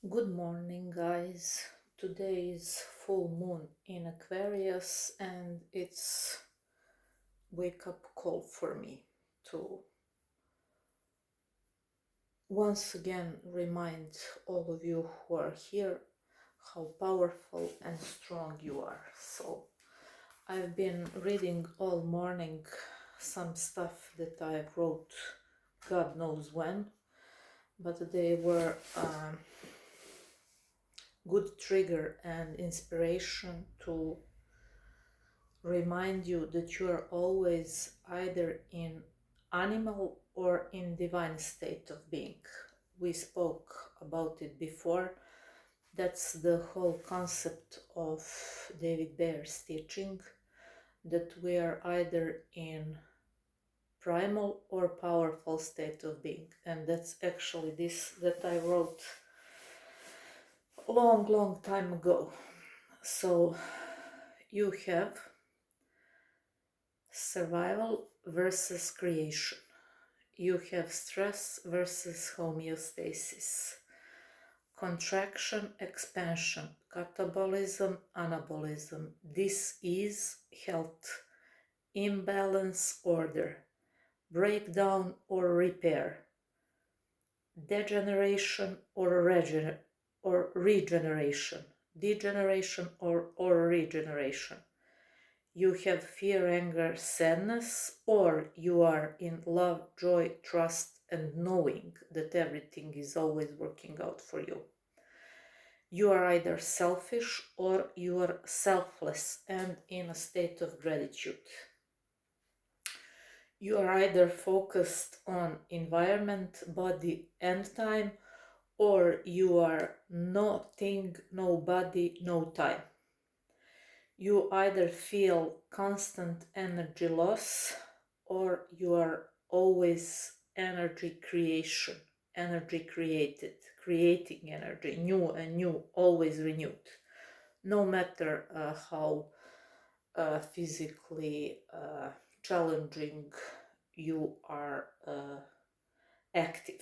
Good morning, guys. Today is full moon in Aquarius, and it's wake up call for me to once again remind all of you who are here how powerful and strong you are. So, I've been reading all morning some stuff that I wrote God knows when, but they were good trigger and inspiration to remind you that you are always either in animal or in divine state of being. We spoke about it before. That's the whole concept of David Bayer's teaching, that we are either in primal or powerful state of being. And that's actually this that I wrote long time ago. So you have survival versus creation. You have stress versus homeostasis. Contraction, expansion, catabolism, anabolism. This is health. Imbalance, order. Breakdown or repair. Degeneration or regeneration. Degeneration or regeneration. You have fear, anger, sadness, or you are in love, joy, trust, and knowing that everything is always working out for you. You are either selfish or you are selfless and in a state of gratitude. You are either focused on environment, body, and time, or you are nothing, nobody, no time. You either feel constant energy loss or you are always energy creation, energy created, creating energy, new and new, always renewed. No matter how physically challenging you are active.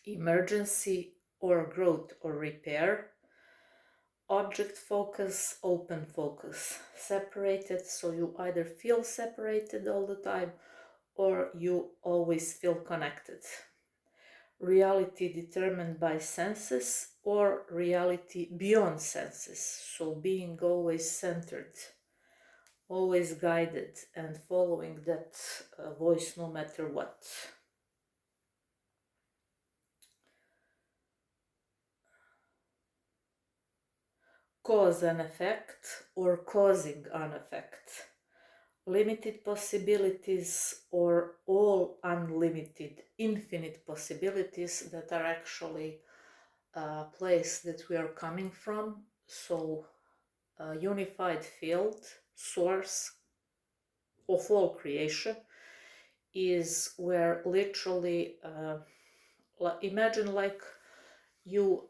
Emergency or growth or repair. Object focus, open focus, separated, so you either feel separated all the time or you always feel connected. Reality determined by senses or reality beyond senses, so being always centered, always guided and following that voice no matter what. Cause and effect or causing an effect. Limited possibilities or all unlimited, infinite possibilities that are actually a place that we are coming from. So a unified field, source of all creation, is where literally, imagine like you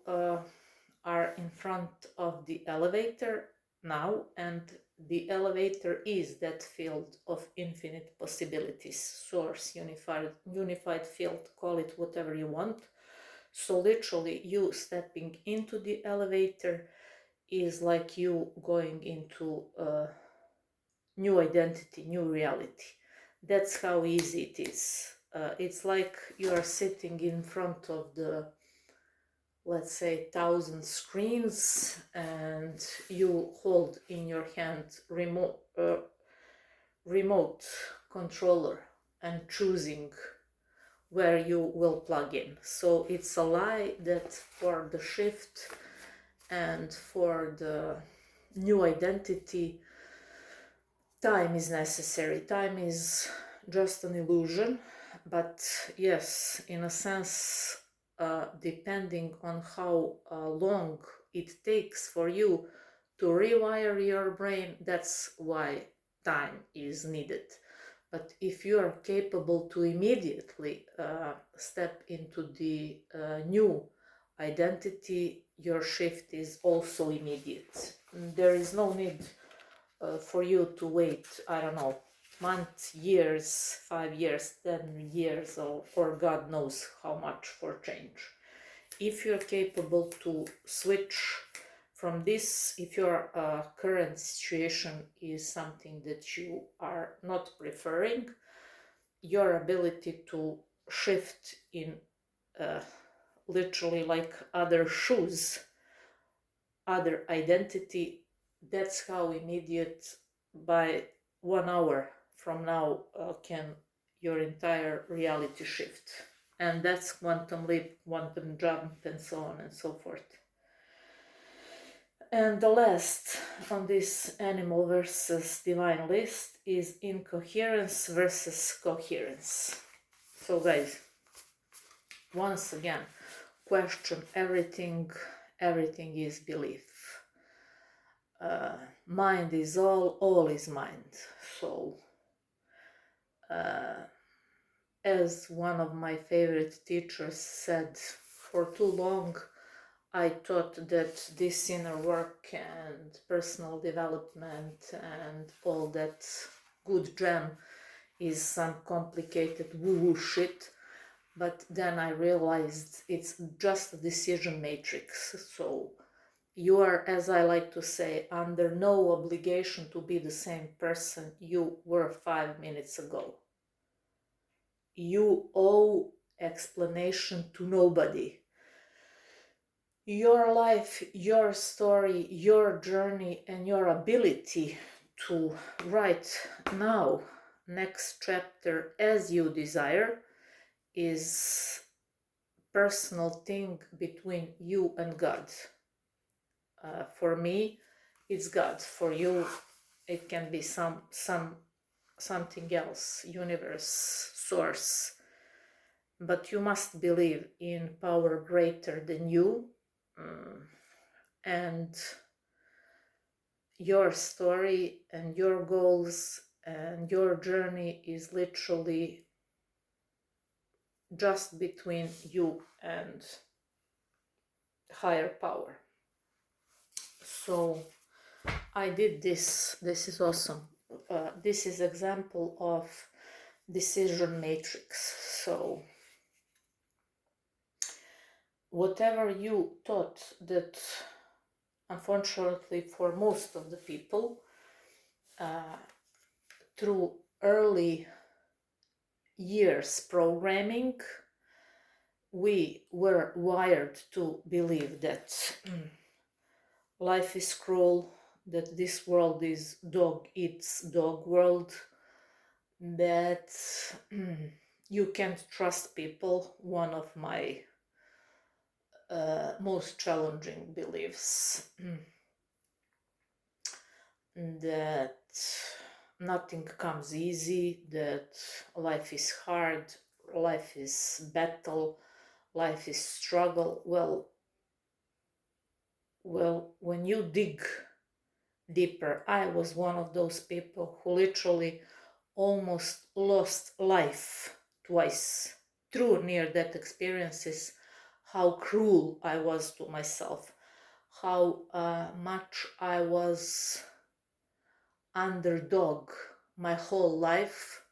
are in front of the elevator now, and the elevator is that field of infinite possibilities, source, unified field, call it whatever you want. So literally you stepping into the elevator is like you going into a new identity, new reality. That's how easy it is. It's like you are sitting in front of the, let's say, 1,000 screens, and you hold in your hand remote controller and choosing where you will plug in. So it's a lie that for the shift and for the new identity, time is necessary. Time is just an illusion, but yes, in a sense, depending on how long it takes for you to rewire your brain, that's why time is needed. But if you are capable to immediately step into the new identity, your shift is also immediate. There is no need for you to wait, I don't know, months, years, 5 years, 10 years, or God knows how much for change. if you're capable to switch from this, if your current situation is something that you are not preferring, your ability to shift in literally like other shoes, other identity, that's how immediate, by 1 hour from now, can your entire reality shift. And that's quantum leap, quantum jump, and so on and so forth. And the last on this animal versus divine list is incoherence versus coherence. So guys, once again, question everything. Everything is belief. Mind is all is mind. So as one of my favorite teachers said, for too long I thought that this inner work and personal development and all that good jam is some complicated woo-woo shit, but then I realized it's just a decision matrix. So you are, as I like to say, under no obligation to be the same person you were 5 minutes ago. You owe explanation to nobody. Your life, your story, your journey, and your ability to write now, next chapter as you desire, is personal thing between you and God. For me, it's God. For you, it can be something else, universe, source. But you must believe in power greater than you, and your story and your goals and your journey is literally just between you and higher power. So I did this. This is awesome. This is example of decision matrix. So whatever you thought that, unfortunately for most of the people, through early years programming, we were wired to believe that life is cruel, that this world is dog eats dog world, that you can't trust people. One of my most challenging beliefs. That nothing comes easy, that life is hard, life is battle, life is struggle. Well, when you dig deeper, I was one of those people who literally almost lost life twice through near-death experiences. How cruel I was to myself, how much I was underdog my whole life,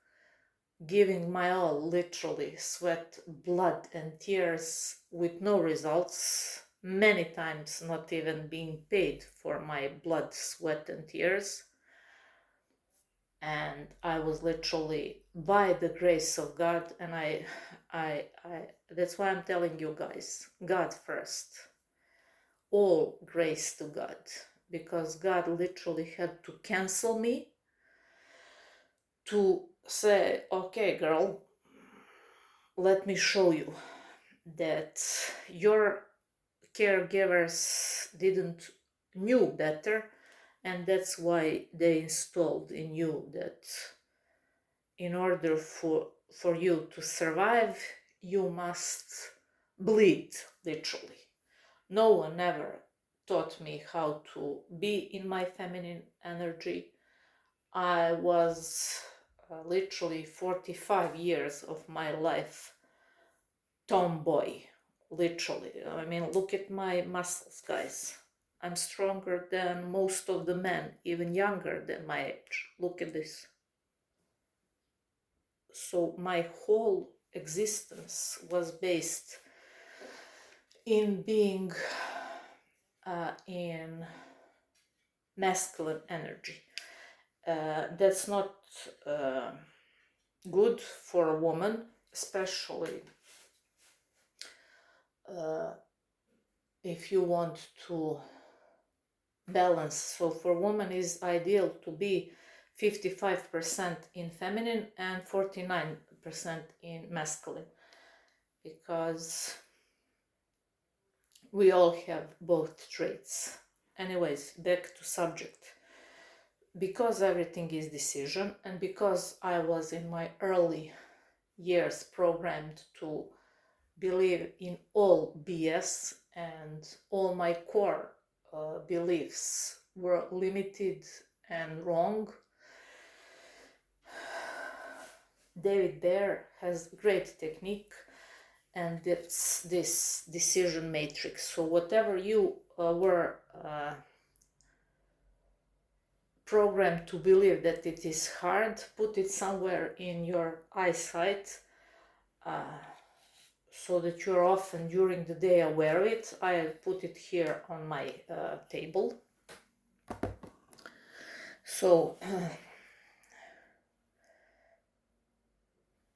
giving my all, literally sweat, blood and tears, with no results, many times not even being paid for my blood, sweat and tears. And I was literally, by the grace of God, and I that's why I'm telling you guys, God first, all grace to God, because God literally had to cancel me to say, okay girl, let me show you that your caregivers didn't knew better, and that's why they installed in you that in order for you to survive, you must bleed, literally. No one ever taught me how to be in my feminine energy. I was literally 45 years of my life tomboy, literally. I mean, look at my muscles, guys. I'm stronger than most of the men, even younger than my age. Look at this. So my whole existence was based in being in masculine energy. That's not good for a woman, especially if you want to balance. So for women is ideal to be 55% in feminine and 49% in masculine, because we all have both traits. Anyways, back to subject. Because everything is decision, and because I was in my early years programmed to believe in all BS, and all my core beliefs were limited and wrong, David Baer has great technique, and it's this decision matrix. So whatever you were programmed to believe that it is hard, put it somewhere in your eyesight, so that you're often during the day aware of it. I put it here on my table. So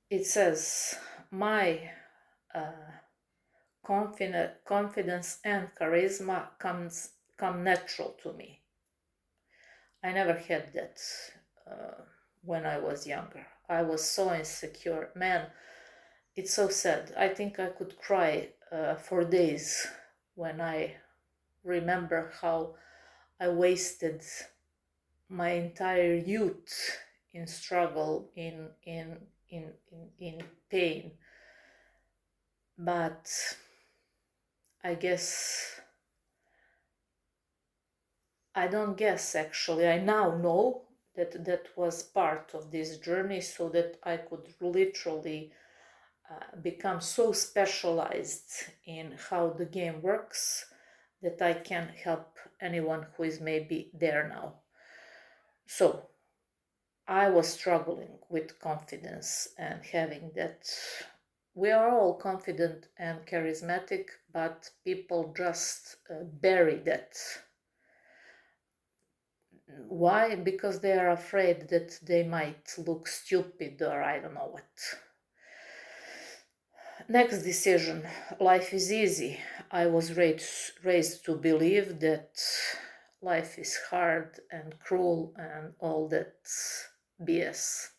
it says, my confidence and charisma come natural to me. I never had that when I was younger. I was so insecure. Man, it's so sad. I think I could cry for days when I remember how I wasted my entire youth in struggle, in pain. But I guess, I don't guess actually, I now know that that was part of this journey, so that I could literally become so specialized in how the game works that I can help anyone who is maybe there now. So I was struggling with confidence and having that. We are all confident and charismatic, but people just bury that. Why? Because they are afraid that they might look stupid, or I don't know what. Next decision. Life is easy. I was raised to believe that life is hard and cruel and all that BS.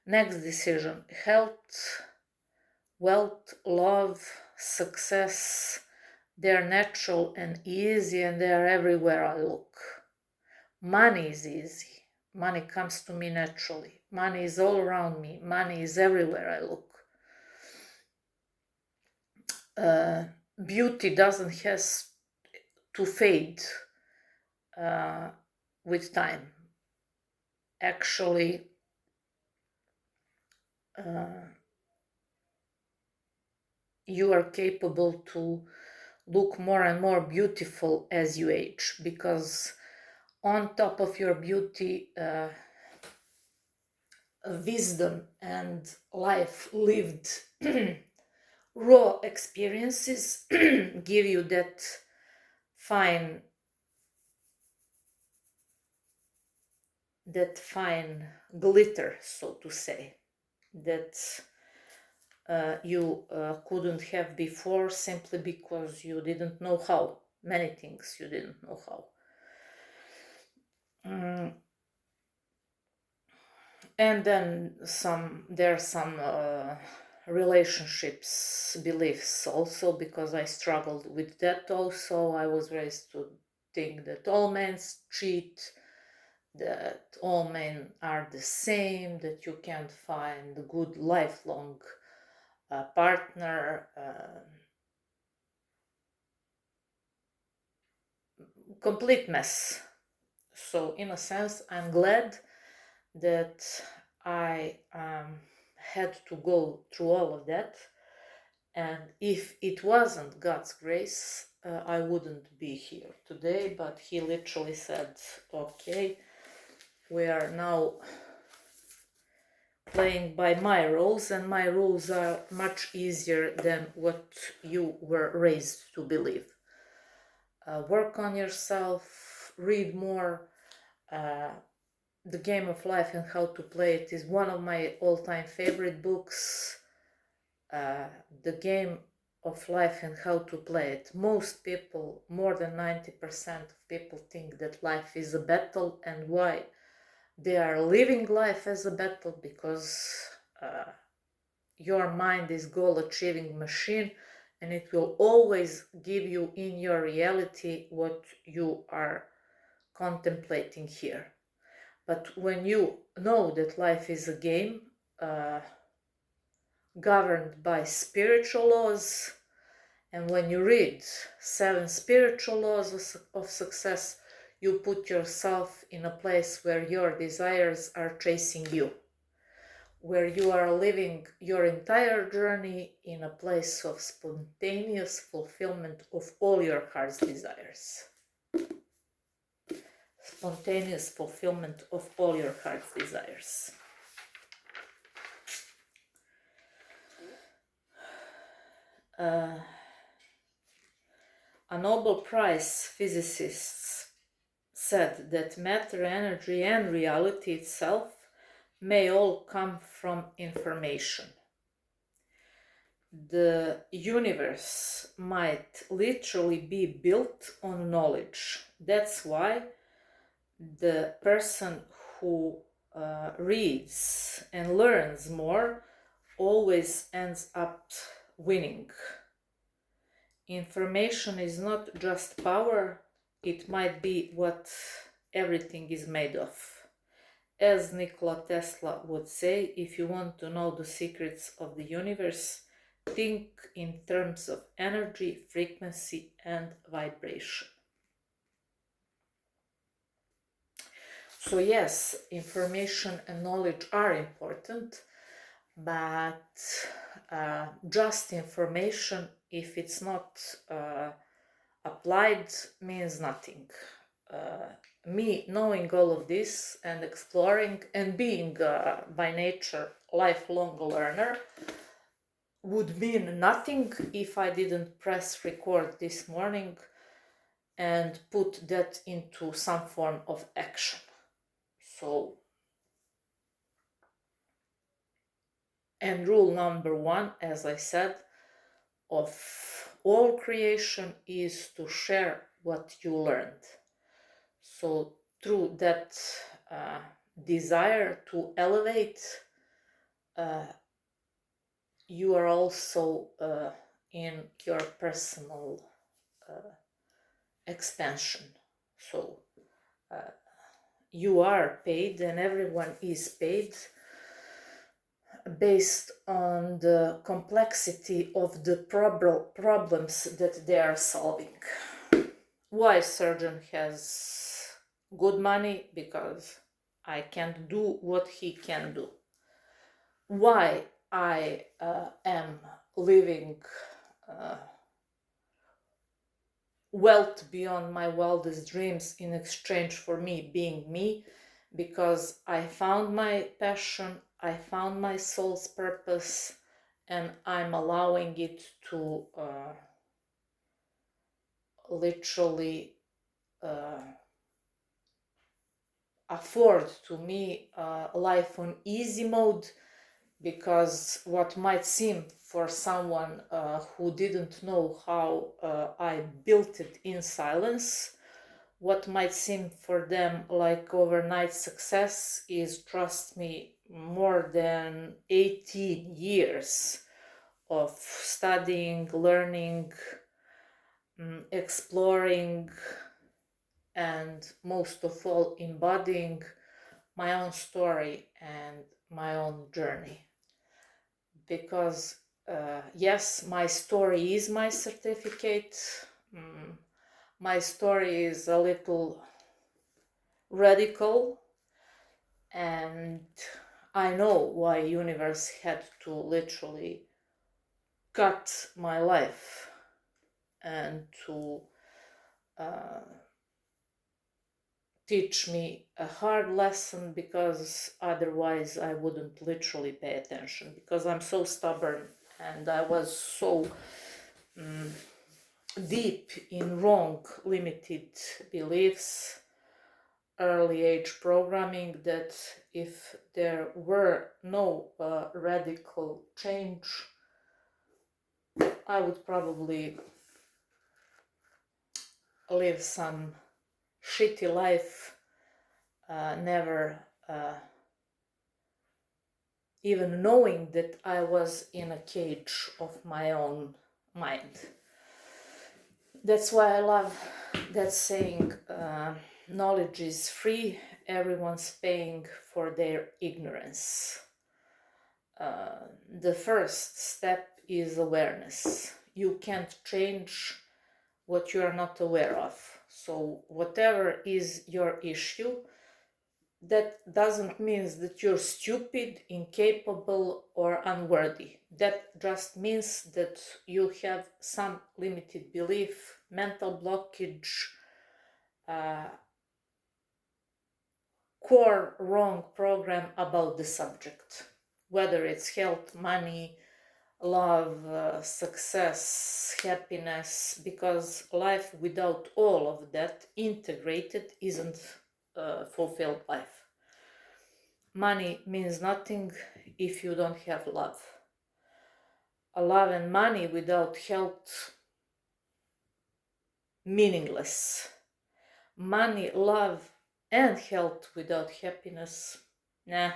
Next decision. Health, wealth, love, success, they're natural and easy, and they're everywhere I look. Money is easy. Money comes to me naturally. Money is all around me. Money is everywhere I look. Beauty doesn't have to fade with time. Actually, you are capable to look more and more beautiful as you age, because on top of your beauty, wisdom and life lived raw experiences give you that fine glitter, so to say, that you couldn't have before, simply because you didn't know how. Many things you didn't know how. And then there are some relationships beliefs also, because I struggled with that also. I was raised to think that all men cheat, that all men are the same, that you can't find a good lifelong partner. Complete mess. So in a sense, I'm glad that I had to go through all of that. And if it wasn't God's grace, I wouldn't be here today. But he literally said, okay, we are now playing by my rules, and my rules are much easier than what you were raised to believe. Work on yourself, read more. The Game of Life and How to Play It is one of my all-time favorite books. The Game of Life and How to Play It. Most people, more than 90% of people, think that life is a battle, and why they are living life as a battle, because your mind is goal-achieving machine, and it will always give you in your reality what you are contemplating here. But when you know that life is a game governed by spiritual laws, and when you read 7 spiritual laws of success, you put yourself in a place where your desires are chasing you, where you are living your entire journey in a place of spontaneous fulfillment of all your heart's desires. Spontaneous fulfillment of all your heart's desires. A Nobel Prize physicist said that matter, energy, and reality itself may all come from information. The universe might literally be built on knowledge. That's why the person who reads and learns more always ends up winning. Information is not just power, it might be what everything is made of. As Nikola Tesla would say, if you want to know the secrets of the universe, think in terms of energy, frequency, and vibration. So yes, information and knowledge are important, but just information, if it's not applied, means nothing. Me knowing all of this and exploring and being by nature lifelong learner would mean nothing if I didn't press record this morning and put that into some form of action. So, and rule number 1, as I said, of all creation is to share what you learned. So through that desire to elevate, you are also in your personal expansion. So you are paid, and everyone is paid based on the complexity of the problems that they are solving. Why surgeon has good money? Because I can't do what he can do. Why I am living wealth beyond my wildest dreams in exchange for me being me? Because I found my passion, I found my soul's purpose, and I'm allowing it to literally afford to me life on easy mode, because what might seem for someone who didn't know how I built it in silence, what might seem for them like overnight success is, trust me, more than 18 years of studying, learning, exploring, and most of all embodying my own story and my own journey. Because yes, my story is my certificate. My story is a little radical, and I know why universe had to literally cut my life and to teach me a hard lesson, because otherwise I wouldn't literally pay attention, because I'm so stubborn and I was so deep in wrong limited beliefs, early age programming, that if there were no radical change, I would probably live some shitty life, never even knowing that I was in a cage of my own mind. That's why I love that saying, knowledge is free, everyone's paying for their ignorance. The first step is awareness. You can't change what you are not aware of. So whatever is your issue, that doesn't mean that you're stupid, incapable, or unworthy. That just means that you have some limited belief, mental blockage, core wrong program about the subject, whether it's health, money, love, success, happiness, because life without all of that integrated isn't a fulfilled life. Money means nothing if you don't have love. A love and money without health, meaningless. Money, love, and health without happiness, nah.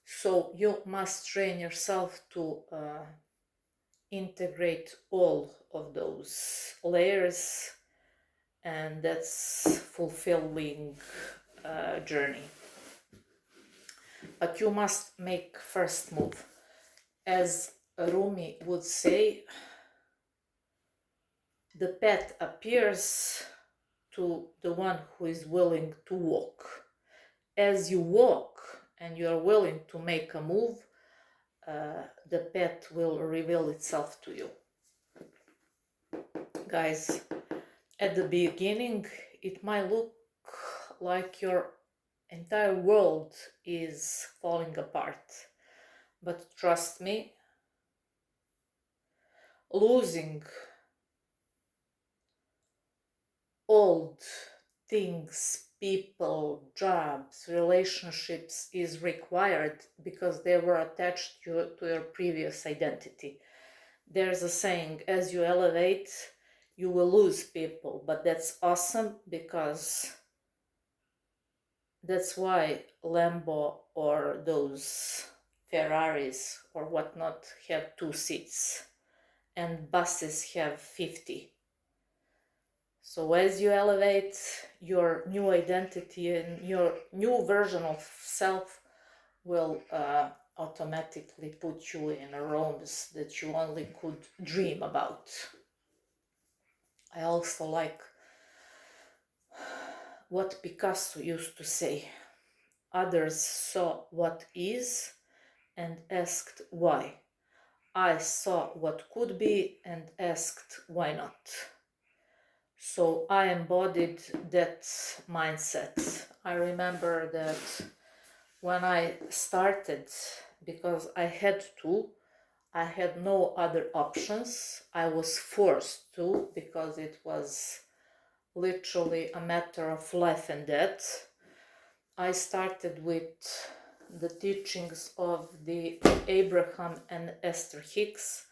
So you must train yourself to integrate all of those layers, and that's fulfilling journey. But you must make first move. As Rumi would say, the path appears to the one who is willing to walk. As you walk and you are willing to make a move, the path will reveal itself to you. Guys, at the beginning, it might look like your entire world is falling apart. But trust me, losing old things, people, jobs, relationships is required, because they were attached to your previous identity. There's a saying, as you elevate, you will lose people, but that's awesome, because that's why Lambo or those Ferraris or whatnot have 2 seats and buses have 50. So as you elevate, your new identity and your new version of self will automatically put you in realms that you only could dream about. I also like what Picasso used to say. Others saw what is and asked why. I saw what could be and asked why not. So I embodied that mindset. I remember that when I started, because I had no other options. I was forced to, because it was literally a matter of life and death. I started with the teachings of the Abraham and Esther Hicks,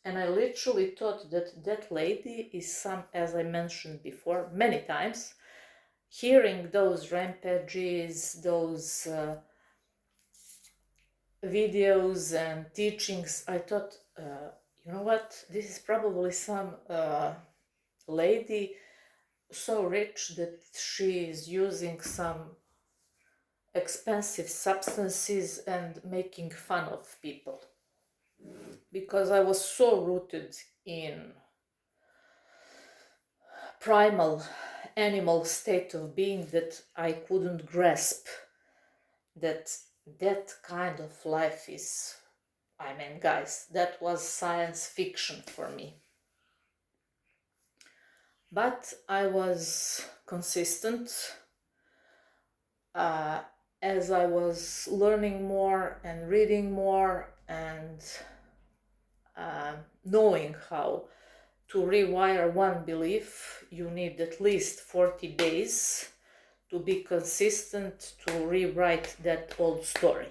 and I literally thought that that lady is some, as I mentioned before many times, hearing those rampages, those videos and teachings, I thought, you know what, this is probably some lady so rich that she is using some expensive substances and making fun of people. Because I was so rooted in primal animal state of being that I couldn't grasp that that kind of life is, I mean, guys, that was science fiction for me. But I was consistent, uh, as I was learning more and reading more and knowing how to rewire one belief, you need at least 40 days to be consistent to rewrite that old story.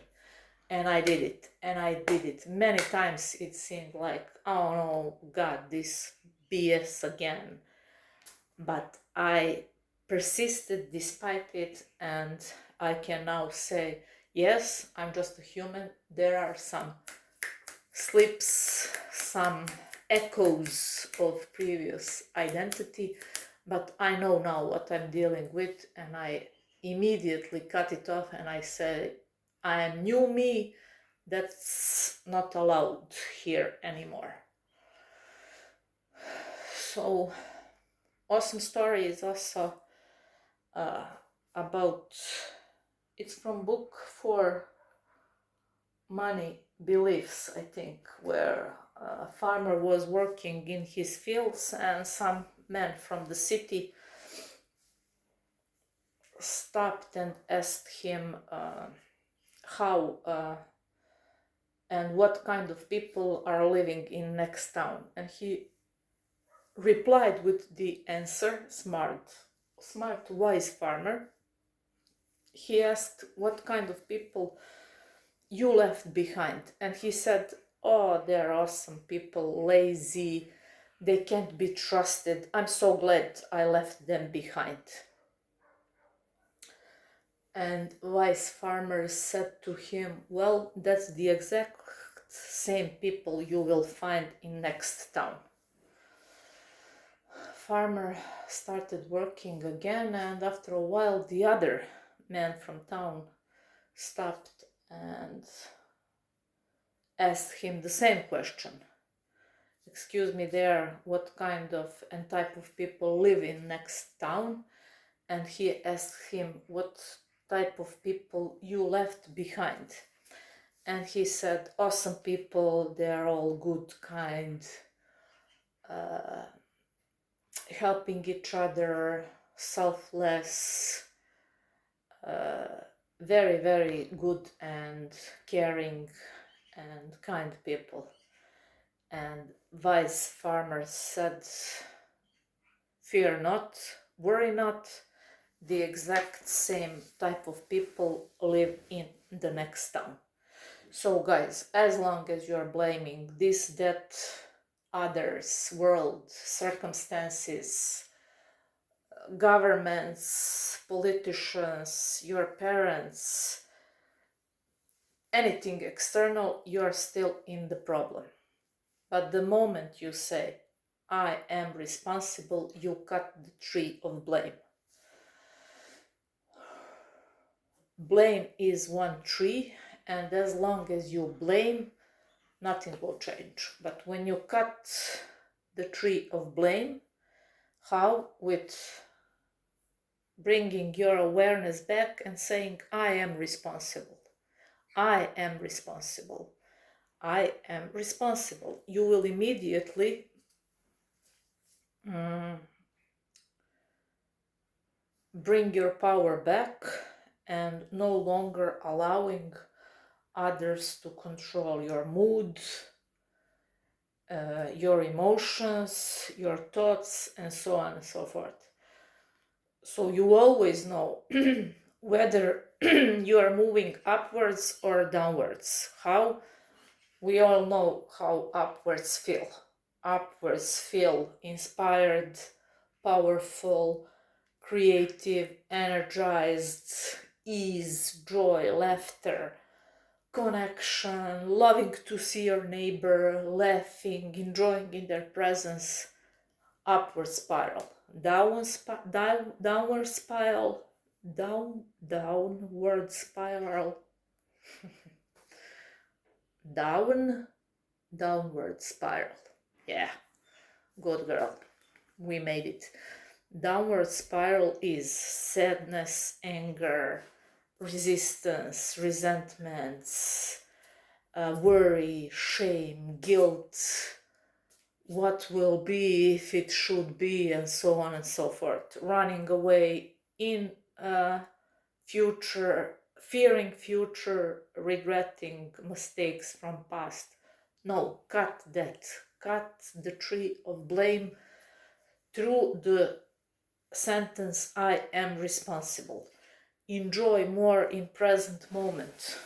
And I did it, and I did it many times. It seemed like, oh no, God, this BS again. But I persisted despite it, and I can now say, yes, I'm just a human. There are some slips, some echoes of previous identity, but I know now what I'm dealing with, and I immediately cut it off and I say, I am new me, that's not allowed here anymore. So, awesome story is also about, it's from book for money beliefs, I think, where a farmer was working in his fields and some men from the city stopped and asked him how and what kind of people are living in next town, and he replied with the answer, smart, wise farmer. He asked what kind of people you left behind, and he said, oh, they're awesome people, lazy, they can't be trusted, I'm so glad I left them behind. And wise farmer said to him, well, that's the exact same people you will find in next town. Farmer started working again, and after a while the other man from town stopped and asked him the same question. Excuse me there, what kind of and type of people live in next town? And he asked him what type of people you left behind. And he said, awesome people, they're all good, kind, helping each other, selfless, very, very good and caring and kind people. And wise farmer said, fear not, worry not, the exact same type of people live in the next town. So guys, as long as you're blaming this, that, others, world, circumstances, governments, politicians, your parents, anything external, you're still in the problem. But the moment you say, I am responsible, you cut the tree of blame. Blame is one tree, and as long as you blame, nothing will change. But when you cut the tree of blame, how? With bringing your awareness back and saying, I am responsible. I am responsible. I am responsible. You will immediately bring your power back and no longer allowing others to control your mood, your emotions, your thoughts, and so on and so forth. So you always know whether you are moving upwards or downwards. How? We all know how upwards feel. Upwards feel inspired, powerful, creative, energized, ease, joy, laughter, connection, loving to see your neighbor, laughing, enjoying in their presence. Upward spiral. Downward spiral. Downward spiral. Downward spiral. Yeah, good girl. We made it. Downward spiral is sadness, anger, resistance, resentments, worry, shame, guilt, what will be if it should be, and so on and so forth. Running away in fearing future, regretting mistakes from past. No, cut that. Cut the tree of blame through the sentence, I am responsible. Enjoy more in present moment.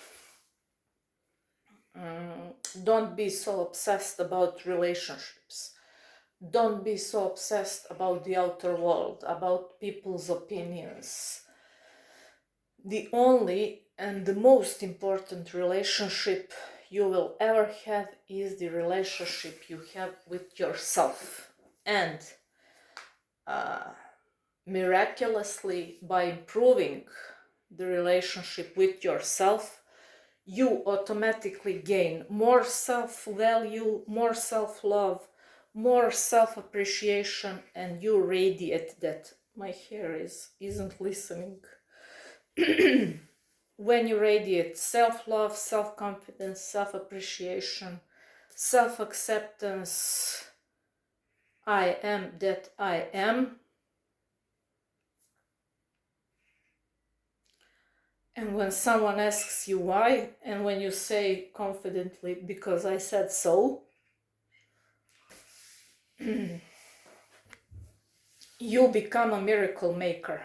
Don't be so obsessed about relationships. Don't be so obsessed about the outer world, about people's opinions. The only and the most important relationship you will ever have is the relationship you have with yourself. And miraculously, by improving the relationship with yourself, you automatically gain more self-value, more self-love, more self-appreciation, and you radiate that. My hair isn't listening. When you radiate self-love, self-confidence, self-appreciation, self-acceptance, I am that I am, and when someone asks you why, and when you say confidently, because I said so, you become a miracle maker,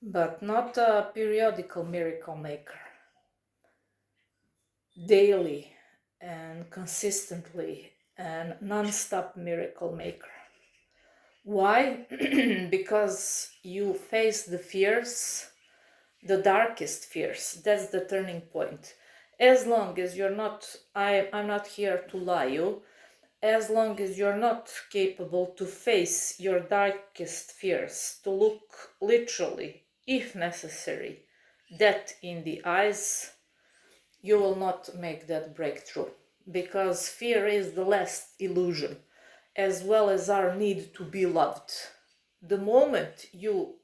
but not a periodical miracle maker. Daily and consistently and non-stop miracle maker. Why? Because you face the fears, the darkest fears. That's the turning point. As long as you're not, I'm not here to lie you, as long as you're not capable to face your darkest fears, to look literally, if necessary, death in the eyes, you will not make that breakthrough. Because fear is the last illusion, as well as our need to be loved. The moment you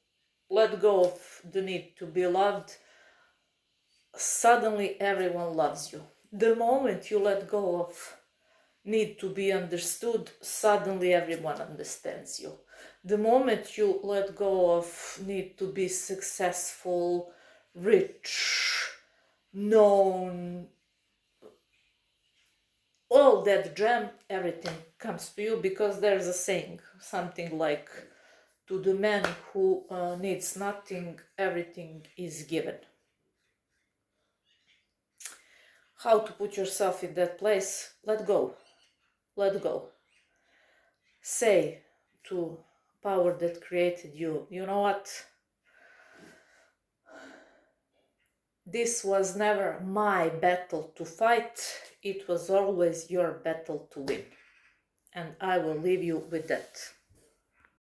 let go of the need to be loved, suddenly everyone loves you. The moment you let go of need to be understood, suddenly everyone understands you. The moment you let go of need to be successful, rich, known, all that jam, everything comes to you, because there's a saying, something like, to the man who needs nothing, everything is given. How to put yourself in that place? Let go. Let go. Say to power that created you, you know what? This was never my battle to fight. It was always your battle to win. And I will leave you with that.